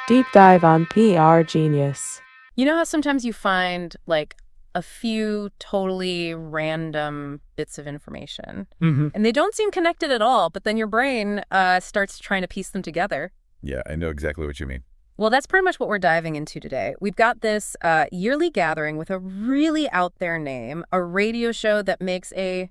Deep dive on PR Genius. You know how sometimes you find like a few totally random bits of information Mm-hmm. and they don't seem connected at all, but then your brain starts trying to piece them together. Yeah, I know exactly what you mean. Well, that's pretty much what we're diving into today. We've got this yearly gathering with a really out there name, a radio show that makes a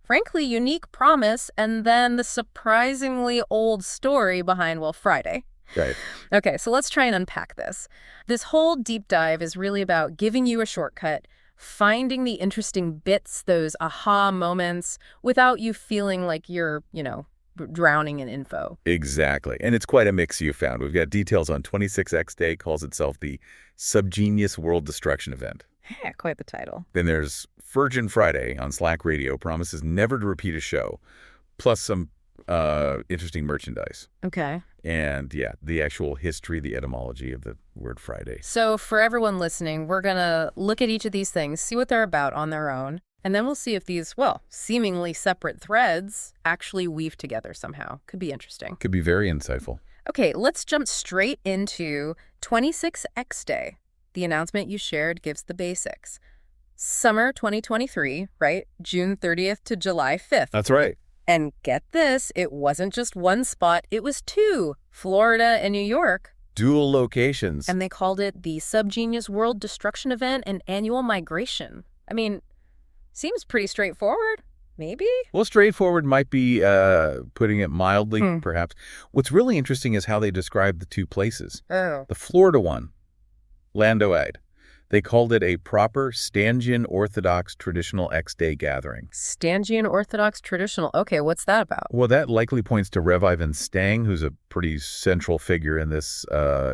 frankly unique promise, and then the surprisingly old story behind, well, Friday. Right. Okay, so let's try and unpack this. This whole deep dive is really about giving you a shortcut, finding the interesting bits, those aha moments, without you feeling like you're, drowning in info. Exactly. And it's quite a mix you found. We've got details on 26X Day, calls itself the Subgenius World Destruction Event. Yeah, quite the title. Then there's Virgin Friday on Slack Radio, promises never to repeat a show, plus some interesting merchandise. Okay. And yeah, the actual history, the etymology of the word Friday. So for everyone listening, we're going to look at each of these things, see what they're about on their own, and then we'll see if these, well, seemingly separate threads actually weave together somehow. Could be interesting. Could be very insightful. Okay, let's jump straight into 26X Day. The announcement you shared gives the basics. Summer 2023, right? June 30th to July 5th. That's right. And get this, it wasn't just one spot, it was two, Florida and New York. Dual locations. And they called it the Subgenius World Destruction Event and Annual Migration. I mean, seems pretty straightforward, maybe? Well, straightforward might be putting it mildly, perhaps. What's really interesting is how they describe the two places. Oh. The Florida one, Landoide. They called it a proper Stangian Orthodox traditional X-Day gathering. Stangian Orthodox traditional. Okay, what's that about? Well, that likely points to Rev Ivan Stang, who's a pretty central figure in this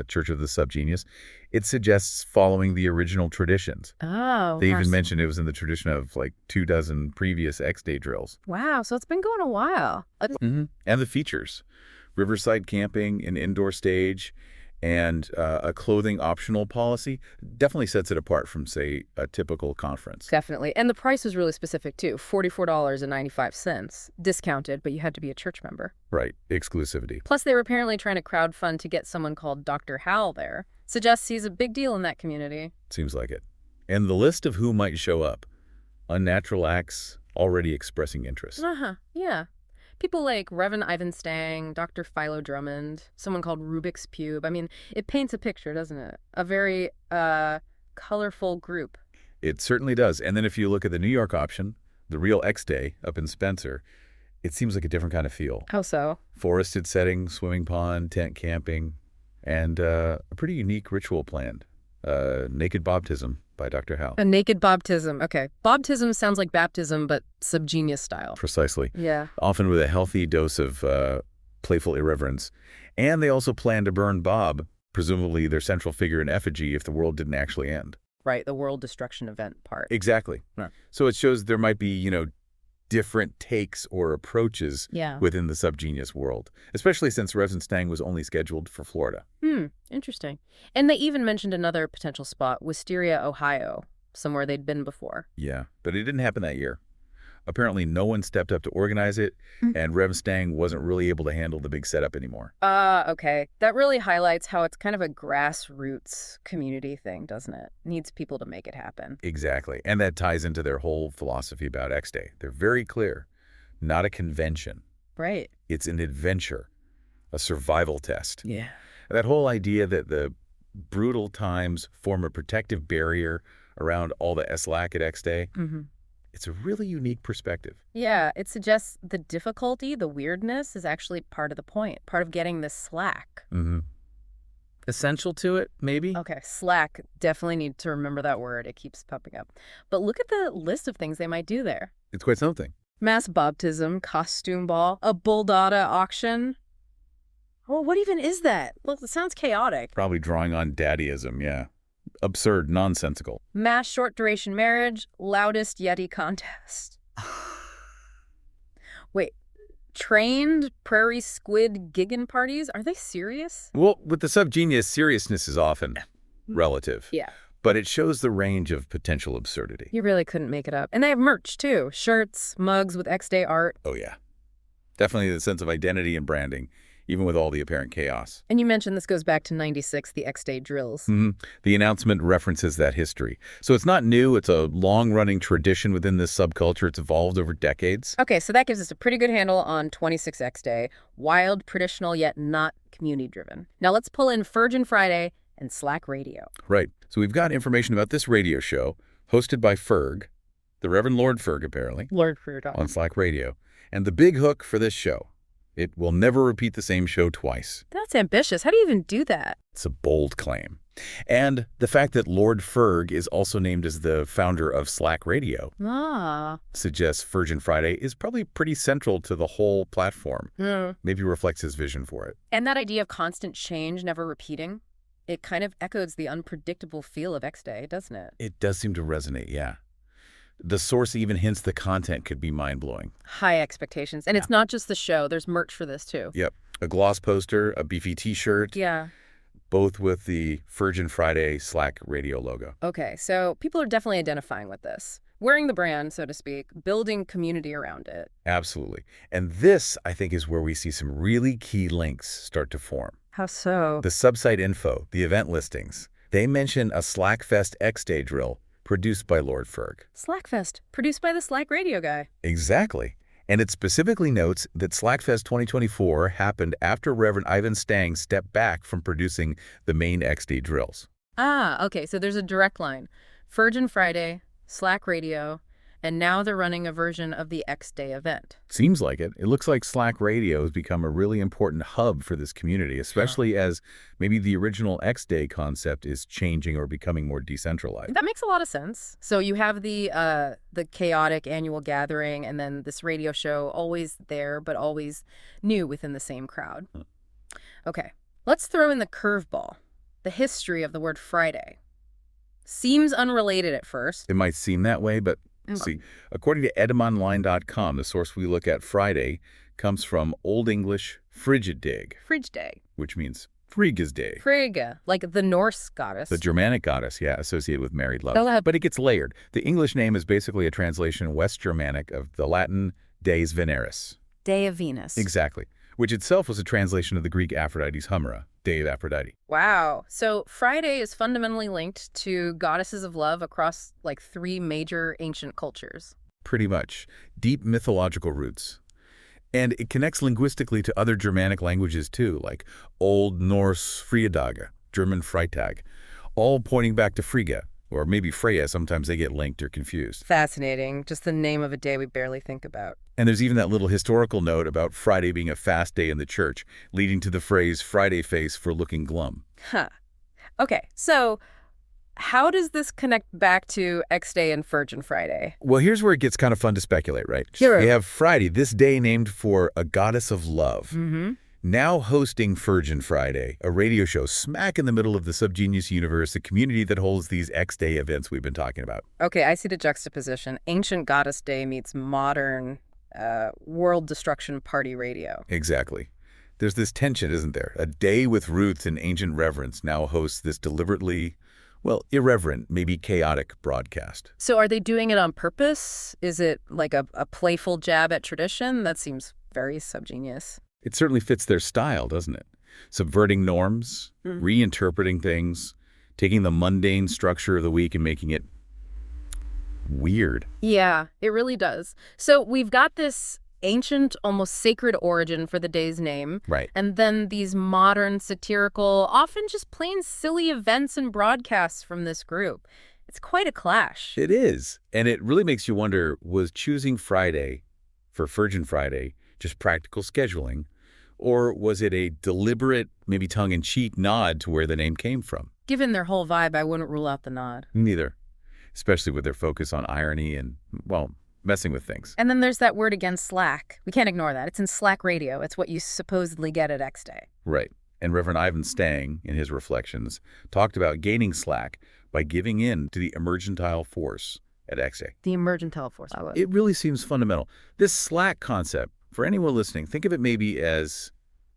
Church of the Subgenius. It suggests following the original traditions. Oh. They even mentioned it was in the tradition of like 24 previous X-Day drills. Wow, so it's been going a while. And the features. Riverside camping, an indoor stage, and a clothing optional policy definitely sets it apart from, say, a typical conference. Definitely. And the price was really specific, too. $44.95. Discounted, but you had to be a church member. Right. Exclusivity. Plus, they were apparently trying to crowdfund to get someone called Dr. Hal there. Suggests he's a big deal in that community. Seems like it. And the list of who might show up. Unnatural acts already expressing interest. Yeah. People like Reverend Ivan Stang, Dr. Philo Drummond, someone called Rubik's Cube. I mean, it paints a picture, doesn't it? A very colorful group. It certainly does. And then if you look at the New York option, the real X-Day up in Spencer, it seems like a different kind of feel. How so? Forested setting, swimming pond, tent camping, and a pretty unique ritual planned. Naked baptism by Dr. Hal. A naked baptism. Okay. Baptism sounds like baptism, but subgenius style. Precisely. Yeah. Often with a healthy dose of playful irreverence. And they also plan to burn Bob, presumably their central figure in effigy, if the world didn't actually end. Right, the world destruction event part. Exactly. Right. So it shows there might be, different takes or approaches within the subgenius world, especially since Reverend Stang was only scheduled for Florida. Interesting. And they even mentioned another potential spot, Wisteria, Ohio, somewhere they'd been before. Yeah, but it didn't happen that year. Apparently no one stepped up to organize it, and Rev Stang wasn't really able to handle the big setup anymore. Okay. That really highlights how it's kind of a grassroots community thing, doesn't it? Needs people to make it happen. Exactly. And that ties into their whole philosophy about X-Day. They're very clear. Not a convention. Right. It's an adventure, a survival test. Yeah. That whole idea that the brutal times form a protective barrier around all the slack at X-Day, it's a really unique perspective. Yeah, it suggests the difficulty, the weirdness is actually part of the point, part of getting this slack. Essential to it, maybe? Okay, slack. Definitely need to remember that word. It keeps popping up. But look at the list of things they might do there. It's quite something. Mass baptism, costume ball, a bulldada auction. Well, what even is that? Look, it sounds chaotic. Probably drawing on daddyism, yeah. Absurd, nonsensical. Mass short-duration marriage, loudest Yeti contest. Wait, trained prairie squid giggin parties? Are they serious? Well, with the subgenius, seriousness is often relative. Yeah. But it shows the range of potential absurdity. You really couldn't make it up. And they have merch, too. Shirts, mugs with X-Day art. Oh, yeah. Definitely the sense of identity and branding. even with all the apparent chaos. And you mentioned this goes back to 96, the X-Day drills. The announcement references that history. So it's not new. It's a long-running tradition within this subculture. It's evolved over decades. Okay, so that gives us a pretty good handle on 26X Day. Wild, traditional, yet not community-driven. Now let's pull in Virgin Friday and Slack Radio. Right. So we've got information about this radio show hosted by Ferg, the Reverend Lord Ferg, apparently, Lord Ferg. on Slack Radio. And the big hook for this show, it will never repeat the same show twice. That's ambitious. How do you even do that? It's a bold claim. And the fact that Lord Ferg is also named as the founder of Slack Radio suggests Virgin Friday is probably pretty central to the whole platform. Maybe reflects his vision for it. And that idea of constant change, never repeating, it kind of echoes the unpredictable feel of X-Day, doesn't it? It does seem to resonate, yeah. The source even hints the content could be mind-blowing. High expectations. And it's not just the show. There's merch for this, too. Yep. A gloss poster, a beefy T-shirt. Yeah. Both with the Virgin Friday Slack Radio logo. Okay, so people are definitely identifying with this. Wearing the brand, so to speak, building community around it. Absolutely. And this, I think, is where we see some really key links start to form. How so? The subsite info, the event listings. They mention a Slackfest X-Day drill produced by Lord Ferg. Slackfest, produced by the Slack Radio guy. Exactly. And it specifically notes that Slackfest 2024 happened after Reverend Ivan Stang stepped back from producing the main X-Day drills. Ah, okay, so there's a direct line. Virgin Friday, Slack Radio, and now they're running a version of the X-Day event. Seems like it. It looks like Slack Radio has become a really important hub for this community, especially as maybe the original X-Day concept is changing or becoming more decentralized. That makes a lot of sense. So you have the chaotic annual gathering and then this radio show always there, but always new within the same crowd. Okay, let's throw in the curveball, the history of the word Friday. Seems unrelated at first. It might seem that way, but see, according to etymonline.com, the source we look at, Friday, comes from Old English frigid dig. Frigde. Which means Frigga's day. Frigga, like the Norse goddess. The Germanic goddess, yeah, associated with married love. Oh, But it gets layered. The English name is basically a translation in West Germanic of the Latin Dies Veneris. Day of Venus. Exactly. Which itself was a translation of the Greek Aphrodite's Humera, Day of Aphrodite. Wow. So Friday is fundamentally linked to goddesses of love across like 3 major ancient cultures. Pretty much. Deep mythological roots. And it connects linguistically to other Germanic languages too, like Old Norse Friadaga, German Freitag, all pointing back to Frigga, or maybe Freya. Sometimes they get linked or confused. Fascinating. Just the name of a day we barely think about. And there's even that little historical note about Friday being a fast day in the church, leading to the phrase Friday face for looking glum. Huh. Okay, so how does this connect back to X-Day and Virgin Friday? Well, here's where it gets kind of fun to speculate, right? Sure. We have Friday, this day named for a goddess of love. Now hosting Virgin Friday, a radio show smack in the middle of the Subgenius universe, the community that holds these X-Day events we've been talking about. Okay, I see the juxtaposition. Ancient Goddess Day meets modern world destruction party radio. Exactly. There's this tension, isn't there? A day with roots in ancient reverence now hosts this deliberately, well, irreverent, maybe chaotic broadcast. So are they doing it on purpose? Is it like a playful jab at tradition? That seems very subgenius. It certainly fits their style, doesn't it? Subverting norms, reinterpreting things, taking the mundane structure of the week and making it weird. Yeah, it really does. So we've got this ancient, almost sacred origin for the day's name. Right. And then these modern, satirical, often just plain silly events and broadcasts from this group. It's quite a clash. It is. And it really makes you wonder, was choosing Friday for Virgin Friday just practical scheduling, or was it a deliberate, maybe tongue-in-cheek nod to where the name came from? Given their whole vibe, I wouldn't rule out the nod. Neither. Especially with their focus on irony and, well, messing with things. And then there's that word again, Slack. We can't ignore that. It's in Slack Radio. It's what you supposedly get at X-Day. Right. And Reverend Ivan Stang, in his reflections, talked about gaining slack by giving in to the emergentile force at X-Day. The emergentile force. It really seems fundamental. This slack concept, for anyone listening, think of it maybe as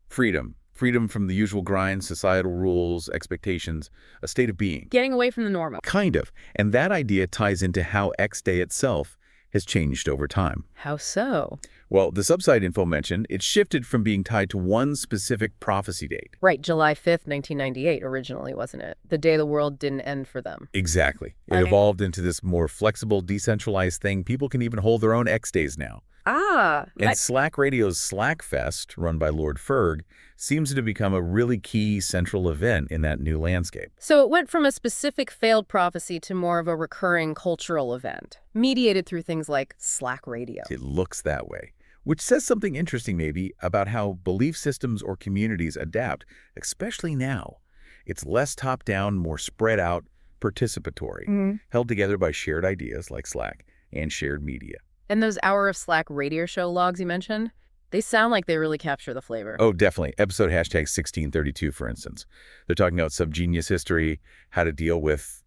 freedom. Freedom from the usual grind, societal rules, expectations, a state of being. Getting away from the normal. Kind of. And that idea ties into how X-Day itself has changed over time. How so? Well, the subsite info mentioned it shifted from being tied to one specific prophecy date. Right, July 5th, 1998 originally, wasn't it? The day the world didn't end for them. Exactly. It evolved into this more flexible, decentralized thing. People can even hold their own X days now. And Slack Radio's Slackfest, run by Lord Ferg, seems to become a really key central event in that new landscape. So it went from a specific failed prophecy to more of a recurring cultural event, mediated through things like Slack Radio. It looks that way, which says something interesting maybe about how belief systems or communities adapt, especially now. It's less top-down, more spread out, participatory, held together by shared ideas like Slack and shared media. And those Hour of Slack radio show logs you mentioned, they sound like they really capture the flavor. Oh, definitely. Episode hashtag 1632, for instance. They're talking about subgenius history, how to deal with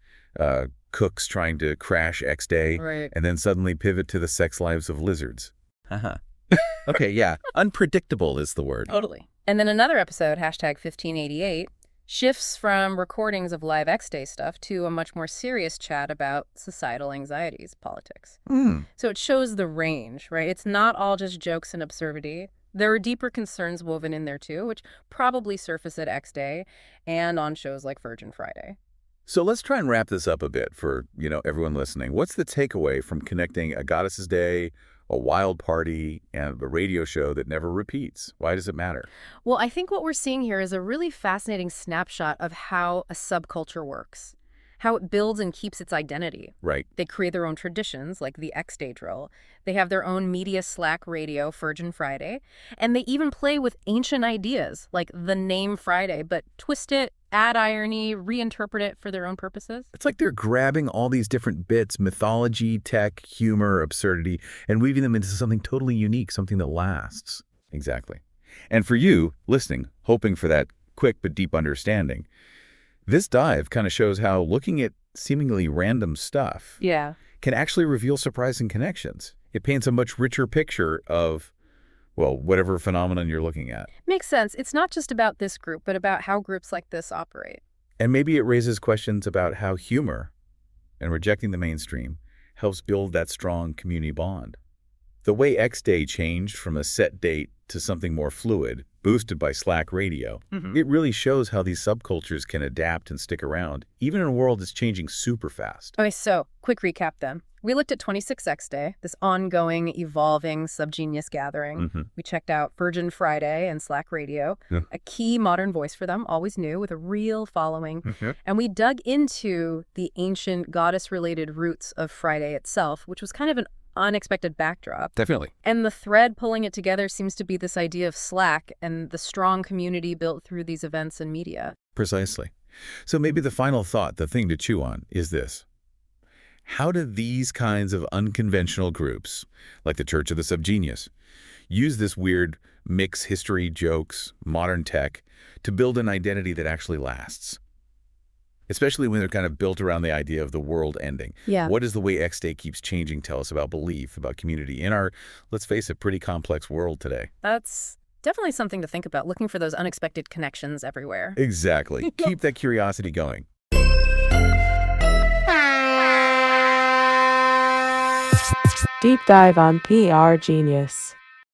cooks trying to crash X day, Right. and then suddenly pivot to the sex lives of lizards. Okay, yeah. Unpredictable is the word. Totally. And then another episode, hashtag 1588, shifts from recordings of live X-Day stuff to a much more serious chat about societal anxieties, politics. So it shows the range, right? It's not all just jokes and absurdity. There are deeper concerns woven in there too, which probably surface at X-Day and on shows like Virgin Friday. So let's try and wrap this up a bit for, everyone listening. What's the takeaway from connecting a Goddess's Day, a wild party, and a radio show that never repeats? Why does it matter? Well, I think what we're seeing here is a really fascinating snapshot of how a subculture works, how it builds and keeps its identity. Right. They create their own traditions, like the X-Day drill. They have their own media Slack radio, Virgin Friday. And they even play with ancient ideas, like the name Friday, but twist it, add irony, reinterpret it for their own purposes. It's like they're grabbing all these different bits, mythology, tech, humor, absurdity, and weaving them into something totally unique, something that lasts. Exactly. And for you, listening, hoping for that quick but deep understanding, this dive kind of shows how looking at seemingly random stuff can actually reveal surprising connections. It paints a much richer picture of, well, whatever phenomenon you're looking at. Makes sense. It's not just about this group, but about how groups like this operate. And maybe it raises questions about how humor and rejecting the mainstream helps build that strong community bond. The way X-Day changed from a set date to something more fluid, boosted by Slack Radio, it really shows how these subcultures can adapt and stick around, even in a world that's changing super fast. Okay, so quick recap then. We looked at 26X Day, this ongoing, evolving subgenius gathering. We checked out Virgin Friday and Slack Radio, a key modern voice for them, always new, with a real following. And we dug into the ancient goddess-related roots of Friday itself, which was kind of an unexpected backdrop. Definitely. And the thread pulling it together seems to be this idea of Slack and the strong community built through these events and media. Precisely. So maybe the final thought, the thing to chew on, is this. How do these kinds of unconventional groups, like the Church of the Subgenius, use this weird mix history, jokes, modern tech, to build an identity that actually lasts? Especially when they're kind of built around the idea of the world ending. What does the way X-Day keeps changing tell us about belief, about community in our, let's face it, pretty complex world today? That's definitely something to think about, looking for those unexpected connections everywhere. Exactly. Keep that curiosity going. Deep dive on PR Genius.